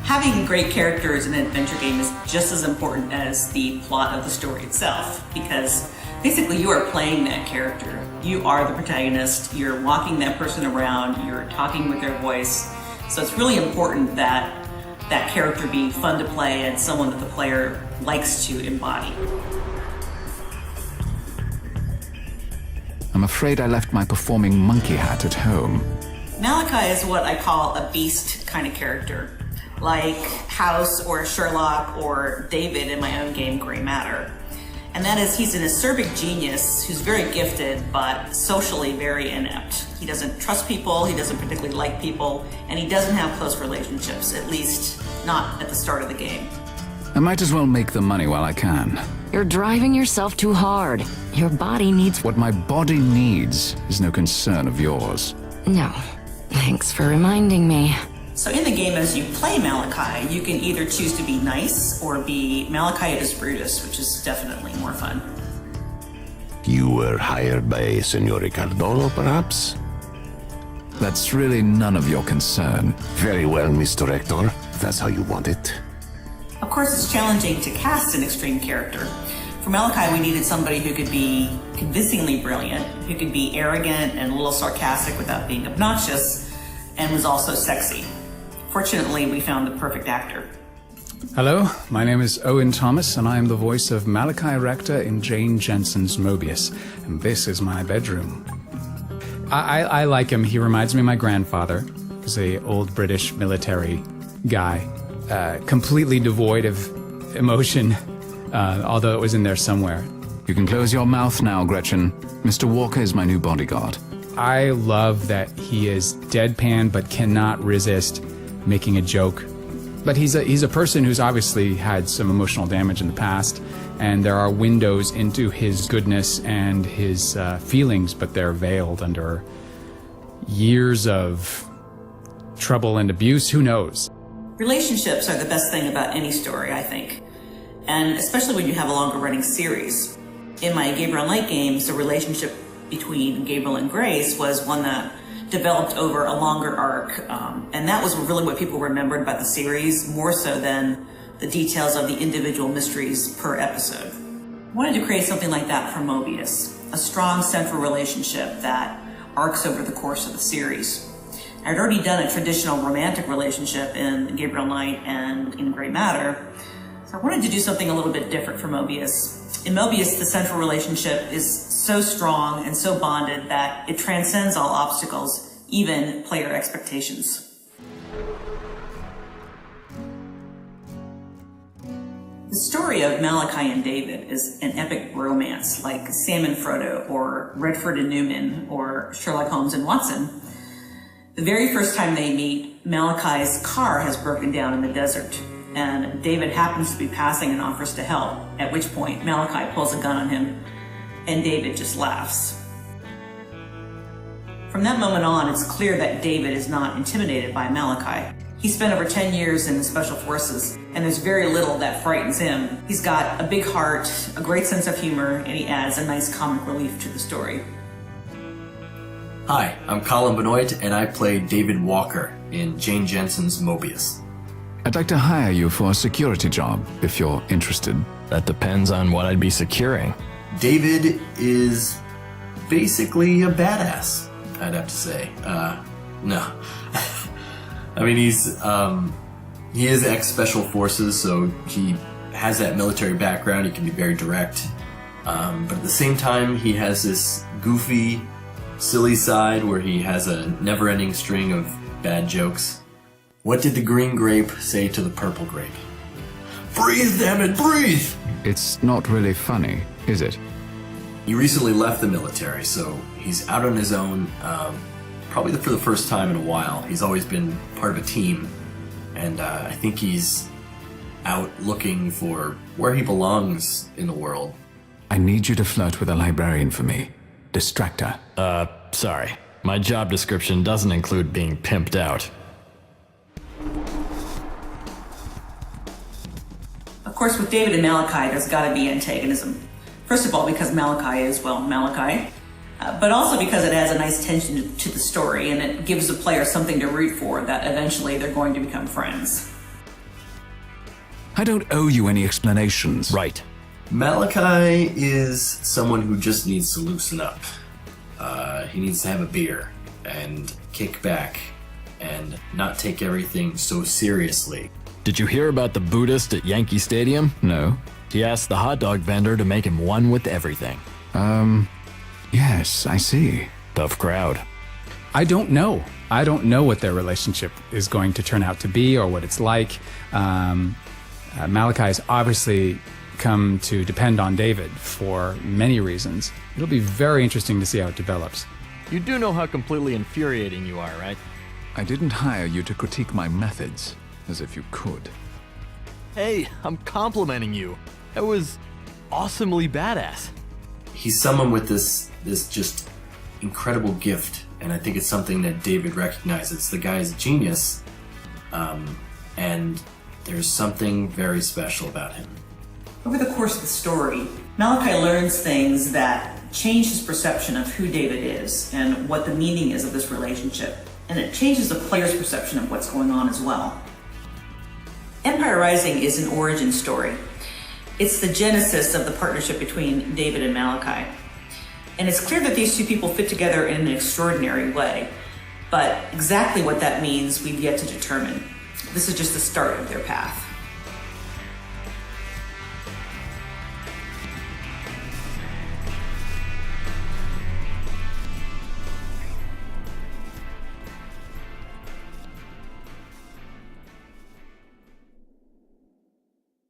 Having great characters in an adventure game is just as important as the plot of the story itself, because basically you are playing that character. You are the protagonist, you're walking that person around, you're talking with their voice. So it's really important that that character be fun to play and someone that the player likes to embody. I'm afraid I left my performing monkey hat at home. Malachi is what I call a beast kind of character, like House or Sherlock or David in my own game, Gray Matter. And that is, he's an acerbic genius who's very gifted, but socially very inept. He doesn't trust people, he doesn't particularly like people, and he doesn't have close relationships, at least not at the start of the game. I might as well make the money while I can. You're driving yourself too hard. Your body needs... What my body needs is no concern of yours. No. Thanks for reminding me. So in the game, as you play Malachi, you can either choose to be nice or be Malachius Brutus, which is definitely more fun. You were hired by Senor Ricardolo, perhaps? That's really none of your concern. Very well, Mr. Hector. If that's how you want it. Of course, it's challenging to cast an extreme character. For Malachi, we needed somebody who could be convincingly brilliant, who could be arrogant and a little sarcastic without being obnoxious, and was also sexy. Fortunately, we found the perfect actor. Hello, my name is Owen Thomas, and I am the voice of Malachi Rector in Jane Jensen's Moebius, and this is my bedroom. I like him. He reminds me of my grandfather. He's an old British military guy, completely devoid of emotion, although it was in there somewhere. You can close your mouth now, Gretchen. Mr. Walker is my new bodyguard. I love that he is deadpan but cannot resist making a joke. But he's a person who's obviously had some emotional damage in the past, and there are windows into his goodness and his feelings, but they're veiled under years of trouble and abuse. Who knows? Relationships are the best thing about any story, I think, and especially when you have a longer running series. In my Gabriel Knight games, the relationship between Gabriel and Grace was one that developed over a longer arc, and that was really what people remembered about the series, more so than the details of the individual mysteries per episode. I wanted to create something like that for Moebius, a strong central relationship that arcs over the course of the series. I'd already done a traditional romantic relationship in Gabriel Knight and in Gray Matter, so I wanted to do something a little bit different for Moebius. In Moebius, the central relationship is so strong and so bonded that it transcends all obstacles, even player expectations. The story of Malachi and David is an epic romance like Sam and Frodo, or Redford and Newman, or Sherlock Holmes and Watson. The very first time they meet, Malachi's car has broken down in the desert, and David happens to be passing and offers to help, at which point Malachi pulls a gun on him, and David just laughs. From that moment on, it's clear that David is not intimidated by Malachi. He spent over 10 years in the Special Forces, and there's very little that frightens him. He's got a big heart, a great sense of humor, and he adds a nice comic relief to the story. Hi, I'm Colin Benoit, and I play David Walker in Jane Jensen's Moebius. I'd like to hire you for a security job, if you're interested. That depends on what I'd be securing. David is basically a badass, I'd have to say. No. I mean, he is ex-Special Forces, so he has that military background. He can be very direct. But at the same time, he has this goofy, silly side where he has a never-ending string of bad jokes. What did the green grape say to the purple grape? Breathe, damn it, breathe! It's not really funny, is it? He recently left the military, so he's out on his own, probably for the first time in a while. He's always been part of a team, and I think he's out looking for where he belongs in the world. I need you to flirt with a librarian for me. Distract her. Sorry. My job description doesn't include being pimped out. Of course, with David and Malachi, there's got to be antagonism. First of all, because Malachi is, well, Malachi, but also because it adds a nice tension to the story, and it gives the player something to root for, that eventually they're going to become friends. I don't owe you any explanations. Right. Malachi is someone who just needs to loosen up. He needs to have a beer and kick back and not take everything so seriously. Did you hear about the Buddhist at Yankee Stadium? No? He asked the hot dog vendor to make him one with everything. Yes, I see. Tough crowd. I don't know. I don't know what their relationship is going to turn out to be or what it's like. Malachi has obviously come to depend on David for many reasons. It'll be very interesting to see how it develops. You do know how completely infuriating you are, right? I didn't hire you to critique my methods, as if you could. Hey, I'm complimenting you. That was awesomely badass. He's someone with this just incredible gift, and I think it's something that David recognizes. The guy's a genius, and there's something very special about him. Over the course of the story, Malachi learns things that change his perception of who David is and what the meaning is of this relationship. And it changes the player's perception of what's going on as well. Empire Rising is an origin story. It's the genesis of the partnership between David and Malachi. And it's clear that these two people fit together in an extraordinary way. But exactly what that means, we've yet to determine. This is just the start of their path.